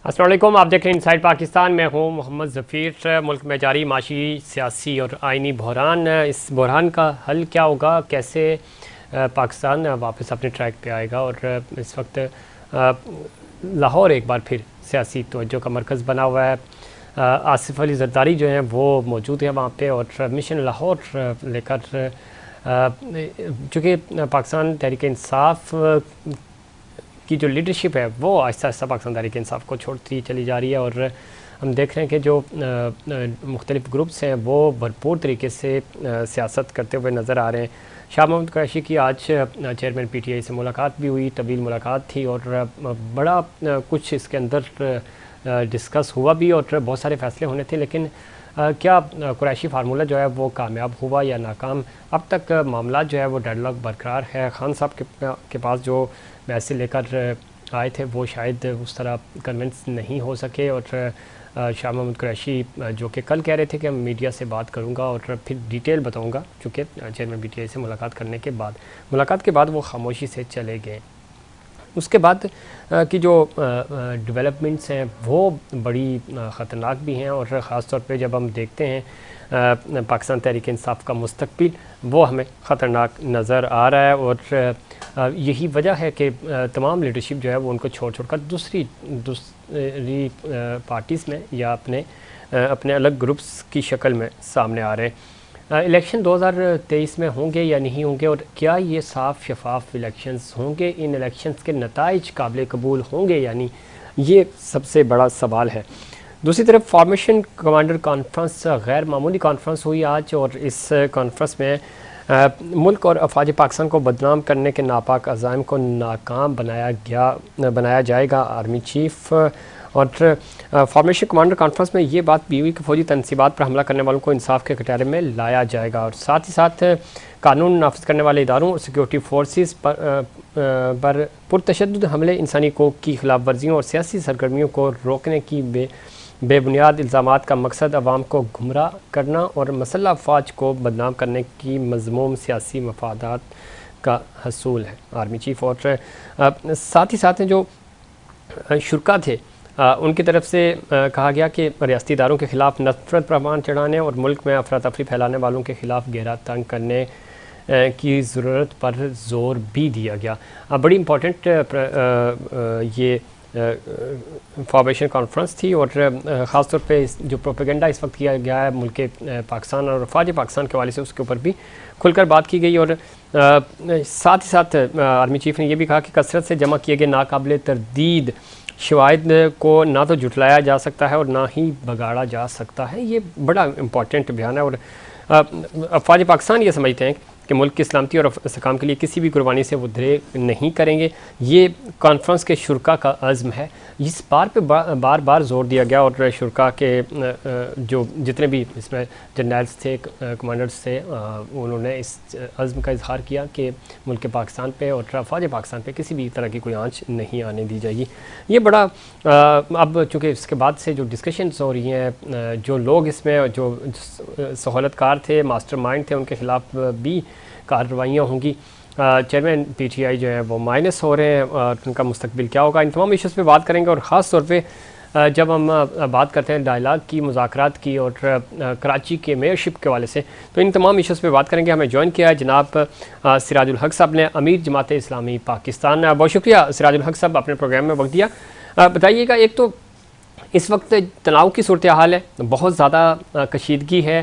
السلام علیکم، آپ دیکھ رہے ہیں انسائیڈ پاکستان میں ہوں محمد ظفیر۔ ملک میں جاری معاشی، سیاسی اور آئینی بحران، اس بحران کا حل کیا ہوگا؟ کیسے پاکستان واپس اپنے ٹریک پہ آئے گا؟ اور اس وقت لاہور ایک بار پھر سیاسی توجہ کا مرکز بنا ہوا ہے۔ آصف علی زرداری جو ہیں وہ موجود ہیں وہاں پہ، اور مشن لاہور لے کر چونکہ پاکستان تحریک انصاف کی جو لیڈرشپ ہے وہ آہستہ آہستہ پاکستان تحریک انصاف کو چھوڑتی چلی جا رہی ہے، اور ہم دیکھ رہے ہیں کہ جو مختلف گروپس ہیں وہ بھرپور طریقے سے سیاست کرتے ہوئے نظر آ رہے ہیں۔ شاہ محمود قریشی کی آج چیئرمین پی ٹی آئی سے ملاقات بھی ہوئی، طویل ملاقات تھی، اور بڑا کچھ اس کے اندر ڈسکس ہوا بھی، اور بہت سارے فیصلے ہونے تھے، لیکن کیا قریشی فارمولہ جو ہے وہ کامیاب ہوا یا ناکام؟ اب تک معاملات جو ہے وہ ڈیڈ لاک برقرار ہے۔ خان صاحب کے پاس جو میسج لے کر آئے تھے وہ شاید اس طرح کنونس نہیں ہو سکے، اور شاہ محمود قریشی جو کہ کل کہہ رہے تھے کہ میں میڈیا سے بات کروں گا اور پھر ڈیٹیل بتاؤں گا، چونکہ چیئرمین پی ٹی آئی سے ملاقات کرنے کے بعد وہ خاموشی سے چلے گئے۔ اس کے بعد کی جو ڈیولپمنٹس ہیں وہ بڑی خطرناک بھی ہیں، اور خاص طور پہ جب ہم دیکھتے ہیں پاکستان تحریک انصاف کا مستقبل، وہ ہمیں خطرناک نظر آ رہا ہے، اور یہی وجہ ہے کہ تمام لیڈرشپ جو ہے وہ ان کو چھوڑ کر دوسری پارٹیز میں یا اپنے الگ گروپس کی شکل میں سامنے آ رہے ہیں۔ الیکشن 2023 میں ہوں گے یا نہیں ہوں گے، اور کیا یہ صاف شفاف الیکشنز ہوں گے؟ ان الیکشنز کے نتائج قابل قبول ہوں گے یا نہیں؟ یہ سب سے بڑا سوال ہے۔ دوسری طرف فارمیشن کمانڈر کانفرنس، غیر معمولی کانفرنس ہوئی آج، اور اس کانفرنس میں ملک اور افواج پاکستان کو بدنام کرنے کے ناپاک عزائم کو ناکام بنایا جائے گا۔ آرمی چیف اور فارمیشن کمانڈر کانفرنس میں یہ بات بھی ہوئی کہ فوجی تنصیبات پر حملہ کرنے والوں کو انصاف کے کٹہرے میں لایا جائے گا، اور ساتھ ہی ساتھ قانون نافذ کرنے والے اداروں اور سیکیورٹی فورسز پر پرتشدد حملے، انسانی حقوق کی خلاف ورزیوں اور سیاسی سرگرمیوں کو روکنے کی بے بنیاد الزامات کا مقصد عوام کو گمراہ کرنا اور مسلح افواج کو بدنام کرنے کی مذموم سیاسی مفادات کا حصول ہے۔ آرمی چیف اور ساتھ ہی ساتھ جو شرکا تھے ان کی طرف سے کہا گیا کہ ریاستی اداروں کے خلاف نفرت پروان چڑھانے اور ملک میں افراتفری پھیلانے والوں کے خلاف گہرا تنگ کرنے کی ضرورت پر زور بھی دیا گیا۔ بڑی امپورٹنٹ یہ فارمیشن کانفرنس تھی، اور خاص طور پہ جو پروپیگنڈا اس وقت کیا گیا ہے ملک پاکستان اور افواج پاکستان کے حوالے سے، اس کے اوپر بھی کھل کر بات کی گئی، اور ساتھ ہی ساتھ آرمی چیف نے یہ بھی کہا کہ کثرت سے جمع کیے گئے ناقابل تردید شواہد کو نہ تو جھٹلایا جا سکتا ہے اور نہ ہی بگاڑا جا سکتا ہے۔ یہ بڑا امپورٹنٹ بیان ہے، اور افواج پاکستان یہ سمجھتے ہیں کہ ملک کی سلامتی اور استحکام کے لیے کسی بھی قربانی سے وہ دریغ نہیں کریں گے۔ یہ کانفرنس کے شرکا کا عزم ہے۔ اس بار پہ بار بار زور دیا گیا، اور شرکا کے جو جتنے بھی اس میں جرنیلز تھے، کمانڈرز تھے، انہوں نے اس عزم کا اظہار کیا کہ ملک پاکستان پہ اور افواج پاکستان پہ کسی بھی طرح کی کوئی آنچ نہیں آنے دی جائے گی۔ یہ بڑا اب چونکہ اس کے بعد سے جو ڈسکشنز ہو رہی ہیں، جو لوگ اس میں جو سہولت کار تھے، ماسٹر مائنڈ تھے، ان کے خلاف بھی کارروائیاں ہوں گی۔ چیئرمین پی ٹی آئی جو ہے وہ مائنس ہو رہے ہیں، اور ان کا مستقبل کیا ہوگا؟ ان تمام ایشوز پہ بات کریں گے، اور خاص طور پہ جب ہم بات کرتے ہیں ڈائلاگ کی، مذاکرات کی، اور کراچی کے میئرشپ کے حوالے سے، تو ان تمام ایشوز پہ بات کریں گے۔ ہمیں جوائن کیا ہے جناب سراج الحق صاحب نے، امیر جماعت اسلامی پاکستان۔ بہت شکریہ سراج الحق صاحب، اپنے پروگرام میں وقت دیا۔ بتائیے گا، ایک تو اس وقت تناؤ کی صورتحال ہے، بہت زیادہ کشیدگی ہے،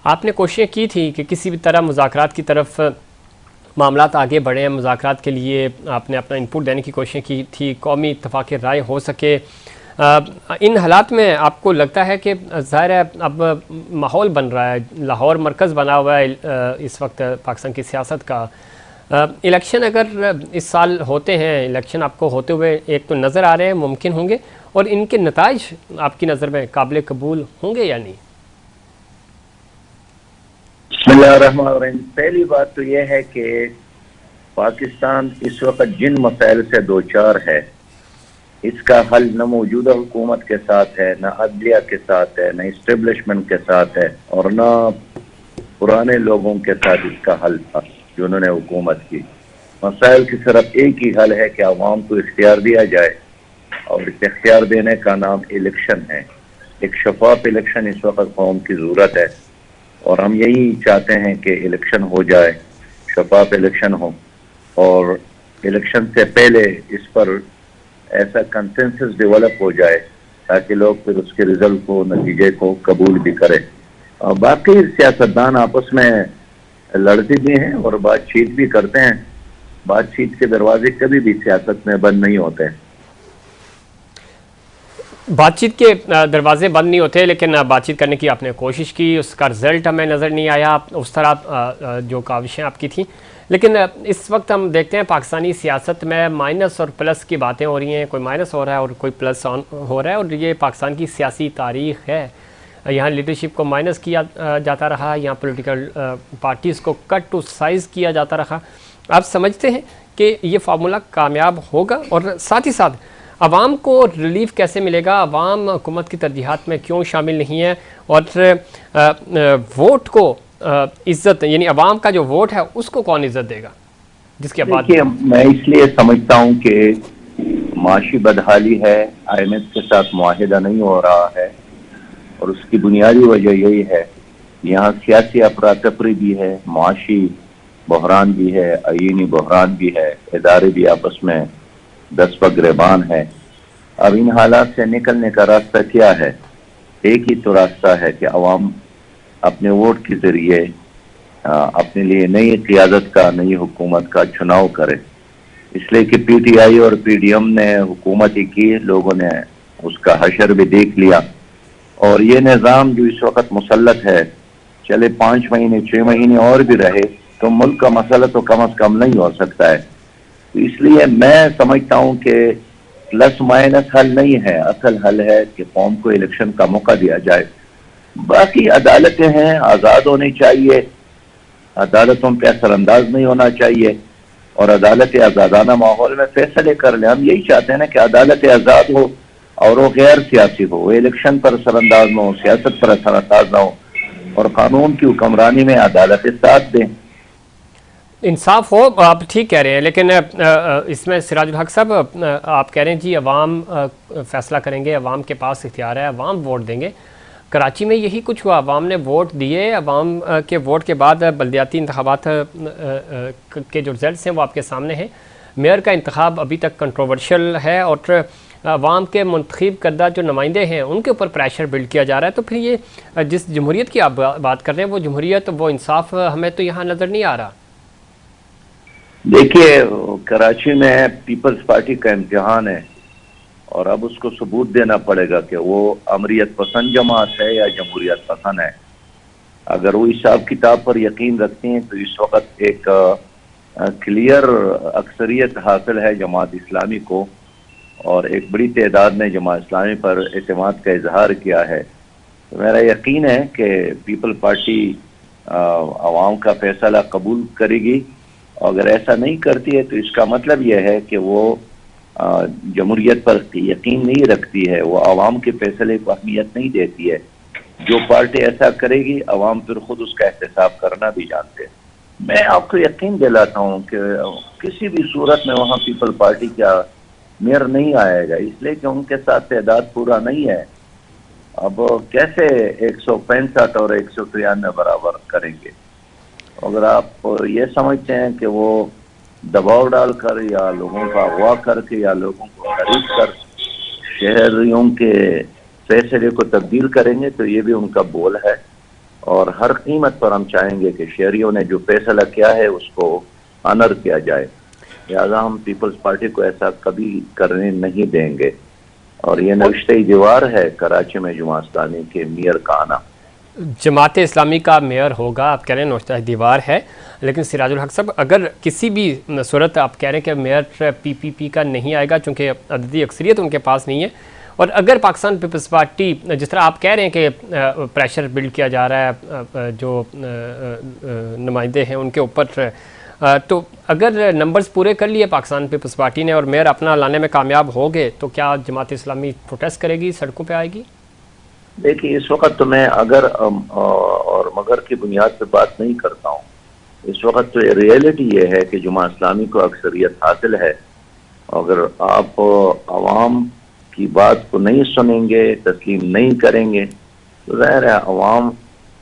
آپ نے کوششیں کی تھی کہ کسی بھی طرح مذاکرات کی طرف معاملات آگے بڑھیں ہیں، مذاکرات کے لیے آپ نے اپنا انپٹ دینے کی کوششیں کی تھی، قومی اتفاق رائے ہو سکے۔ ان حالات میں آپ کو لگتا ہے کہ ظاہر ہے اب ماحول بن رہا ہے، لاہور مرکز بنا ہوا ہے اس وقت پاکستان کی سیاست کا، الیکشن اگر اس سال ہوتے ہیں، الیکشن آپ کو ہوتے ہوئے ایک تو نظر آ رہے ہیں ممکن ہوں گے، اور ان کے نتائج آپ کی نظر میں قابل قبول ہوں گے یا نہیں؟ بسم اللہ الرحمن الرحیم۔ پہلی بات تو یہ ہے کہ پاکستان اس وقت جن مسائل سے دوچار ہے، اس کا حل نہ موجودہ حکومت کے ساتھ ہے، نہ عدلیہ کے ساتھ ہے، نہ اسٹیبلشمنٹ کے ساتھ ہے، اور نہ پرانے لوگوں کے ساتھ اس کا حل تھا جنہوں نے حکومت کی۔ مسائل کی صرف ایک ہی حل ہے کہ عوام کو اختیار دیا جائے اور اس اختیار دینے کا نام الیکشن ہے. ایک شفاف الیکشن اس وقت قوم کی ضرورت ہے اور ہم یہی چاہتے ہیں کہ الیکشن ہو جائے, شفاف الیکشن ہو, اور الیکشن سے پہلے اس پر ایسا کنسنسس ڈیولپ ہو جائے تاکہ لوگ پھر اس کے رزلٹ کو, نتیجے کو قبول بھی کریں. اور باقی سیاستدان آپس میں لڑتے بھی ہیں اور بات چیت بھی کرتے ہیں. بات چیت کے دروازے کبھی بھی سیاست میں بند نہیں ہوتے. بات چیت کے دروازے بند نہیں ہوتے, لیکن بات چیت کرنے کی آپ نے کوشش کی, اس کا رزلٹ ہمیں نظر نہیں آیا اس طرح جو کاوشیں آپ کی تھیں. لیکن اس وقت ہم دیکھتے ہیں پاکستانی سیاست میں مائنس اور پلس کی باتیں ہو رہی ہیں, کوئی مائنس ہو رہا ہے اور کوئی پلس ہو رہا ہے, اور یہ پاکستان کی سیاسی تاریخ ہے. یہاں لیڈرشپ کو مائنس کیا جاتا رہا, یہاں پولیٹیکل پارٹیز کو کٹ ٹو سائز کیا جاتا رہا. آپ سمجھتے ہیں کہ یہ فارمولہ کامیاب ہوگا, اور ساتھ ہی ساتھ عوام کو ریلیف کیسے ملے گا؟ عوام حکومت کی ترجیحات میں کیوں شامل نہیں ہے؟ اور ووٹ کو عزت, یعنی عوام کا جو ووٹ ہے اس کو کون عزت دے گا جس کے بعد؟ دیکھیے, میں اس لیے سمجھتا ہوں کہ معاشی بدحالی ہے, IMF کے ساتھ معاہدہ نہیں ہو رہا ہے, اور اس کی بنیادی وجہ یہی ہے. یہاں سیاسی افراتفری بھی ہے, معاشی بحران بھی ہے, آئینی بحران بھی ہے, ادارے بھی آپس میں دست بگریبان ہے. اب ان حالات سے نکلنے کا راستہ کیا ہے؟ ایک ہی تو راستہ ہے کہ عوام اپنے ووٹ کے ذریعے اپنے لیے نئی قیادت کا, نئی حکومت کا چناؤ کرے. اس لیے کہ PTI اور PDM نے حکومت ہی کی, لوگوں نے اس کا حشر بھی دیکھ لیا, اور یہ نظام جو اس وقت مسلط ہے چلے 5 مہینے 6 مہینے اور بھی رہے تو ملک کا مسئلہ تو کم از کم نہیں ہو سکتا ہے. تو اس لیے میں سمجھتا ہوں کہ پلس مائنس حل نہیں ہے, اصل حل ہے کہ قوم کو الیکشن کا موقع دیا جائے. باقی عدالتیں ہیں, آزاد ہونی چاہیے, عدالتوں پہ اثر انداز نہیں ہونا چاہیے, اور عدالت آزادانہ ماحول میں فیصلے کر لیں. ہم یہی چاہتے ہیں نا کہ عدالت آزاد ہو اور وہ غیر سیاسی ہو, وہ الیکشن پر اثر انداز نہ ہو, سیاست پر اثر انداز نہ ہو, اور قانون کی حکمرانی میں عدالت ساتھ دیں, انصاف ہو. آپ ٹھیک کہہ رہے ہیں, لیکن اس میں سراج الحق صاحب آپ کہہ رہے ہیں جی عوام فیصلہ کریں گے, عوام کے پاس اختیار ہے, عوام ووٹ دیں گے. کراچی میں یہی کچھ ہوا, عوام نے ووٹ دیے, عوام کے ووٹ کے بعد بلدیاتی انتخابات کے جو رزلٹس ہیں وہ آپ کے سامنے ہیں. میئر کا انتخاب ابھی تک کنٹروورشل ہے, اور عوام کے منتخب کردہ جو نمائندے ہیں ان کے اوپر پریشر بلڈ کیا جا رہا ہے. تو پھر یہ جس جمہوریت کی آپ بات کر رہے ہیں وہ جمہوریت, وہ انصاف ہمیں تو یہاں نظر نہیں آ رہا. دیکھیے, کراچی میں پیپلز پارٹی کا امتحان ہے, اور اب اس کو ثبوت دینا پڑے گا کہ وہ امریت پسند جماعت ہے یا جمہوریت پسند ہے. اگر وہ حساب کتاب پر یقین رکھتے ہیں تو اس وقت ایک کلیئر اکثریت حاصل ہے جماعت اسلامی کو, اور ایک بڑی تعداد نے جماعت اسلامی پر اعتماد کا اظہار کیا ہے. تو میرا یقین ہے کہ پیپل پارٹی عوام کا فیصلہ قبول کرے گی. اگر ایسا نہیں کرتی ہے تو اس کا مطلب یہ ہے کہ وہ جمہوریت پر یقین نہیں رکھتی ہے, وہ عوام کے فیصلے کو اہمیت نہیں دیتی ہے. جو پارٹی ایسا کرے گی عوام پھر خود اس کا احتساب کرنا بھی جانتے ہیں. میں آپ کو یقین دلاتا ہوں کہ کسی بھی صورت میں وہاں پیپل پارٹی کا میئر نہیں آئے گا, اس لیے کہ ان کے ساتھ تعداد پورا نہیں ہے. اب کیسے 165 اور 193 برابر کریں گے؟ اگر آپ یہ سمجھتے ہیں کہ وہ دباؤ ڈال کر یا لوگوں کا اغوا کر کے یا لوگوں کو خرید کر شہریوں کے فیصلے کو تبدیل کریں گے تو یہ بھی ان کا بول ہے, اور ہر قیمت پر ہم چاہیں گے کہ شہریوں نے جو فیصلہ کیا ہے اس کو آنر کیا جائے. لہٰذا ہم پیپلز پارٹی کو ایسا کبھی کرنے نہیں دیں گے, اور یہ نوشتہ دیوار ہے کراچی میں جماعت اسلامی کے میئر کا آنا. جماعت اسلامی کا میئر ہوگا آپ کہہ رہے ہیں, نوشتہ دیوار ہے, لیکن سراج الحق صاحب اگر کسی بھی صورت آپ کہہ رہے ہیں کہ میئر PPP کا نہیں آئے گا چونکہ عددی اکثریت ان کے پاس نہیں ہے, اور اگر پاکستان پیپلز پارٹی جس طرح آپ کہہ رہے ہیں کہ پریشر بلڈ کیا جا رہا ہے جو نمائندے ہیں ان کے اوپر, تو اگر نمبرز پورے کر لیے پاکستان پیپلز پارٹی نے اور میئر اپنا لانے میں کامیاب ہو گئے تو کیا جماعت اسلامی پروٹیسٹ کرے گی, سڑکوں پہ آئے گی؟ دیکھیے, اس وقت تو میں اگر اور مگر کی بنیاد پہ بات نہیں کرتا ہوں. اس وقت تو ریئلٹی یہ ہے کہ جماعت اسلامی کو اکثریت حاصل ہے. اگر آپ عوام کی بات کو نہیں سنیں گے، تسلیم نہیں کریں گے تو ظاہر ہے عوام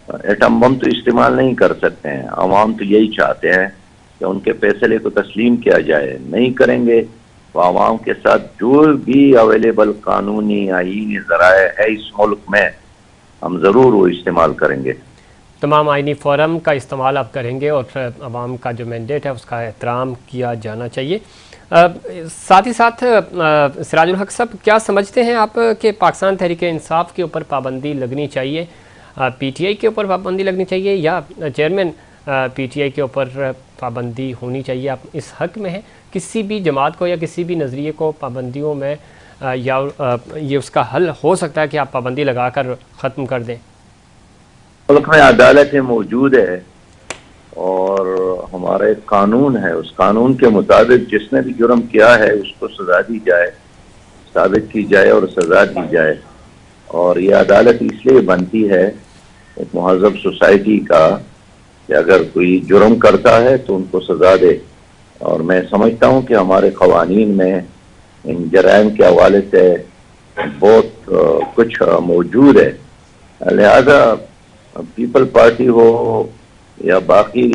ایٹم بم تو استعمال نہیں کر سکتے ہیں. عوام تو یہی چاہتے ہیں کہ ان کے فیصلے کو تسلیم کیا جائے. نہیں کریں گے تو عوام کے ساتھ جو بھی اویلیبل قانونی آئینی ذرائع ہے اس ملک میں ہم ضرور وہ استعمال کریں گے. تمام آئینی فورم کا استعمال آپ کریں گے اور عوام کا جو مینڈیٹ ہے اس کا احترام کیا جانا چاہیے. ساتھ ہی ساتھ سراج الحق صاحب، کیا سمجھتے ہیں آپ کہ پاکستان تحریک انصاف کے اوپر پابندی لگنی چاہیے، پی ٹی آئی کے اوپر پابندی لگنی چاہیے یا چیئرمین پی ٹی آئی کے اوپر پابندی ہونی چاہیے؟ آپ اس حق میں ہیں کسی بھی جماعت کو یا کسی بھی نظریے کو پابندیوں میں یا یہ اس کا حل ہو سکتا ہے کہ آپ پابندی لگا کر ختم کر دیں؟ ملک میں عدالتیں موجود ہے اور ہمارا ایک قانون ہے، اس قانون کے مطابق جس نے بھی جرم کیا ہے اس کو سزا دی جائے، ثابت کی جائے اور سزا دی جائے. اور یہ عدالت اس لیے بنتی ہے ایک مہذب سوسائٹی کا کہ اگر کوئی جرم کرتا ہے تو ان کو سزا دے. اور میں سمجھتا ہوں کہ ہمارے قوانین میں ان جرائم کے حوالے سے بہت کچھ موجود ہے. لہذا پیپل پارٹی ہو یا باقی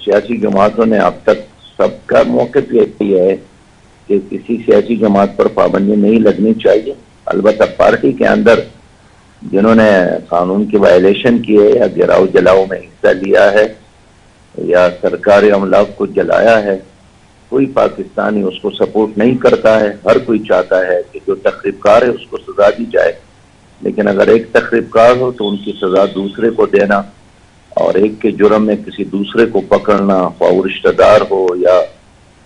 سیاسی جماعتوں نے اب تک سب کا موقف یہ ہے کہ کسی سیاسی جماعت پر پابندی نہیں لگنی چاہیے. البتہ پارٹی کے اندر جنہوں نے قانون کی وائلیشن کی ہے یا گراؤ جلاؤ میں حصہ لیا ہے یا سرکاری املاک کو جلایا ہے، کوئی پاکستانی اس کو سپورٹ نہیں کرتا ہے. ہر کوئی چاہتا ہے کہ جو تخریب کار ہے اس کو سزا دی جائے، لیکن اگر ایک تخریب کار ہو تو ان کی سزا دوسرے کو دینا اور ایک کے جرم میں کسی دوسرے کو پکڑنا، خواہ وہ رشتہ دار ہو یا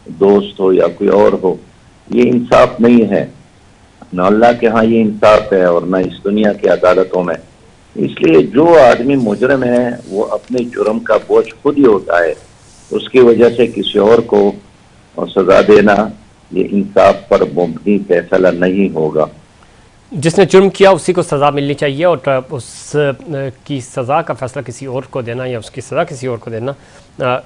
دوست ہو یا کوئی اور ہو، یہ انصاف نہیں ہے. نہ اللہ کے ہاں یہ انصاف ہے اور نہ اس دنیا کی عدالتوں میں. اس لیے جو آدمی مجرم ہے وہ اپنے جرم کا بوجھ خود ہی ہوتا ہے، اس کی وجہ سے کسی اور کو سزا دینا یہ انصاف پر مبنی فیصلہ نہیں ہوگا. جس نے جرم کیا اسی کو سزا ملنی چاہیے اور اس کی سزا کا فیصلہ کسی اور کو دینا یا اس کی سزا کسی اور کو دینا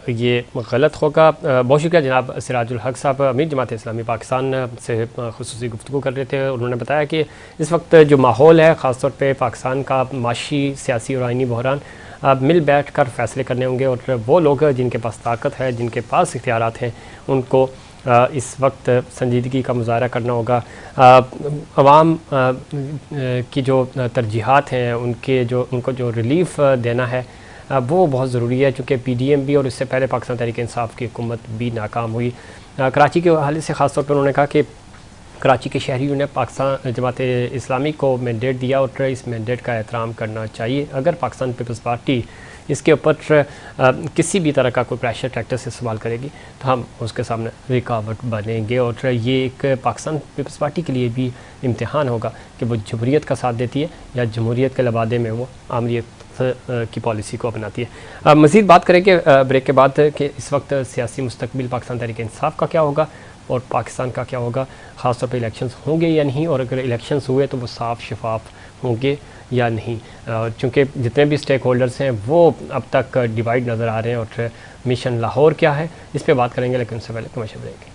یہ غلط ہوگا. بہت شکریہ جناب سراج الحق صاحب، امیر جماعت اسلامی پاکستان سے خصوصی گفتگو کر رہے تھے. انہوں نے بتایا کہ اس وقت جو ماحول ہے خاص طور پہ پاکستان کا معاشی، سیاسی اور آئینی بحران، مل بیٹھ کر فیصلے کرنے ہوں گے اور وہ لوگ جن کے پاس طاقت ہے، جن کے پاس اختیارات ہیں، ان کو اس وقت سنجیدگی کا مظاہرہ کرنا ہوگا. عوام کی جو ترجیحات ہیں ان کو جو ریلیف دینا ہے وہ بہت ضروری ہے، چونکہ پی ڈی ایم بھی اور اس سے پہلے پاکستان تحریک انصاف کی حکومت بھی ناکام ہوئی. کراچی کے حوالے سے خاص طور پر انہوں نے کہا کہ کراچی کے شہریوں نے پاکستان جماعت اسلامی کو مینڈیٹ دیا اور اس مینڈیٹ کا احترام کرنا چاہیے. اگر پاکستان پیپلز پارٹی اس کے اوپر کسی بھی طرح کا کوئی پریشر ٹریکٹر سے سوال کرے گی تو ہم اس کے سامنے رکاوٹ بنیں گے. اور یہ ایک پاکستان پیپلز پارٹی کے لیے بھی امتحان ہوگا کہ وہ جمہوریت کا ساتھ دیتی ہے یا جمہوریت کے لبادے میں وہ آمریت کی پالیسی کو اپناتی ہے. مزید بات کریں کہ بریک کے بعد کہ اس وقت سیاسی مستقبل پاکستان تحریک انصاف کا کیا ہوگا اور پاکستان کا کیا ہوگا، خاص طور پہ الیکشنز ہوں گے یا نہیں، اور اگر الیکشنز ہوئے تو وہ صاف شفاف ہوں گے یا نہیں. چونکہ جتنے بھی سٹیک ہولڈرز ہیں وہ اب تک ڈیوائیڈ نظر آ رہے ہیں اور مشن لاہور کیا ہے اس پہ بات کریں گے، لیکن اس سے پہلے کمرشل بریک.